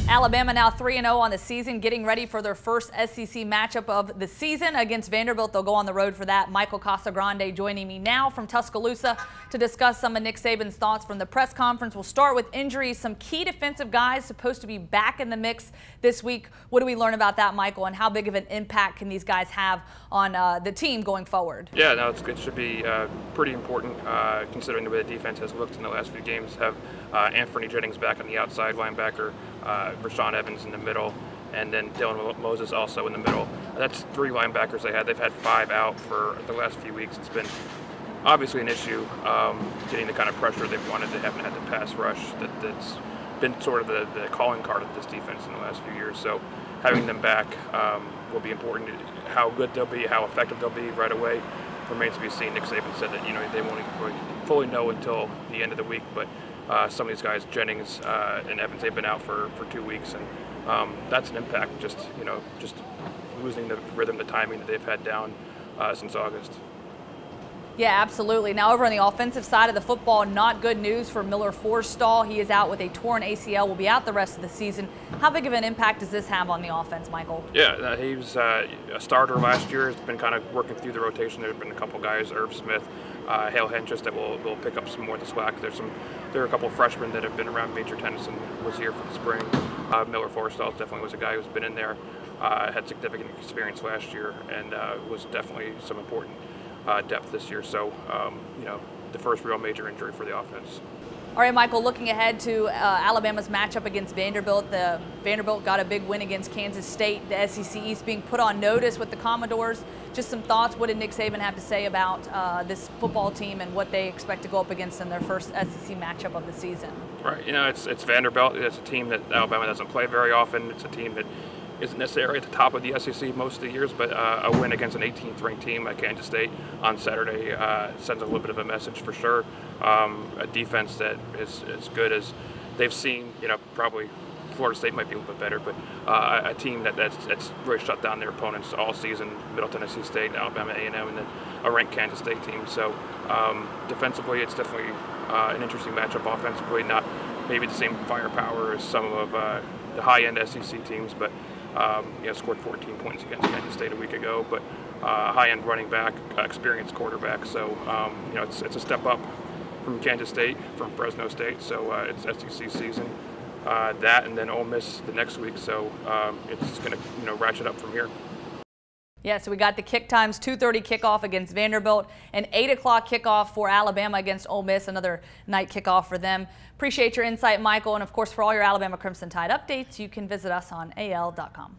Alabama now 3-0 on the season, getting ready for their first SEC matchup of the season against Vanderbilt. They'll go on the road for that. Michael Casagrande joining me now from Tuscaloosa to discuss some of Nick Saban's thoughts from the press conference. We'll start with injuries. Some key defensive guys supposed to be back in the mix this week. What do we learn about that, Michael, and how big of an impact can these guys have on the team going forward? Yeah, no, it should be pretty important considering the way the defense has looked in the last few games. Have Anthony Jennings back on the outside linebacker, Rashawn Evans in the middle, and then Dylan Moses also in the middle. That's three linebackers they had. They've had five out for the last few weeks. It's been obviously an issue getting the kind of pressure they've wanted. They haven't had the pass rush that's been sort of the calling card of this defense in the last few years. So having them back will be important. How good they'll be, how effective they'll be right away remains to be seen. Nick Saban said that they won't fully know until the end of the week, but some of these guys, Jennings and Evans, they've been out for 2 weeks, and that's an impact. Just losing the rhythm, the timing that they've had down since August. Yeah, absolutely. Now over on the offensive side of the football, not good news for Miller Forstall. He is out with a torn ACL, will be out the rest of the season. How big of an impact does this have on the offense, Michael? Yeah, he was a starter last year. He's been kind of working through the rotation. There have been a couple guys, Irv Smith, Hale Henches, that will pick up some more of the slack. There are a couple freshmen that have been around. Major Tennyson was here for the spring. Miller Forstall definitely was a guy who's been in there, had significant experience last year, and was definitely some important depth this year. So, the first real major injury for the offense. All right, Michael, looking ahead to Alabama's matchup against Vanderbilt. Vanderbilt got a big win against Kansas State. The SEC East being put on notice with the Commodores. Just some thoughts. What did Nick Saban have to say about this football team and what they expect to go up against in their first SEC matchup of the season? Right. It's Vanderbilt. It's a team that Alabama doesn't play very often. It's a team that isn't necessarily at the top of the SEC most of the years, but a win against an 18th ranked team like Kansas State on Saturday sends a little bit of a message for sure. A defense that is as good as they've seen. Probably Florida State might be a little bit better, but a team that's really shut down their opponents all season. Middle Tennessee State, Alabama A&M, and then a ranked Kansas State team. So defensively, it's definitely an interesting matchup. Offensively, not maybe the same firepower as some of the high-end SEC teams, but scored 14 points against Kansas State a week ago, but high-end running back, experienced quarterback. So it's a step up from Kansas State, from Fresno State. So it's SEC season. That and then Ole Miss the next week. So it's going to ratchet up from here. Yeah, so we got the kick times, 2:30 kickoff against Vanderbilt, an 8 o'clock kickoff for Alabama against Ole Miss, another night kickoff for them. Appreciate your insight, Michael, and of course for all your Alabama Crimson Tide updates, you can visit us on AL.com.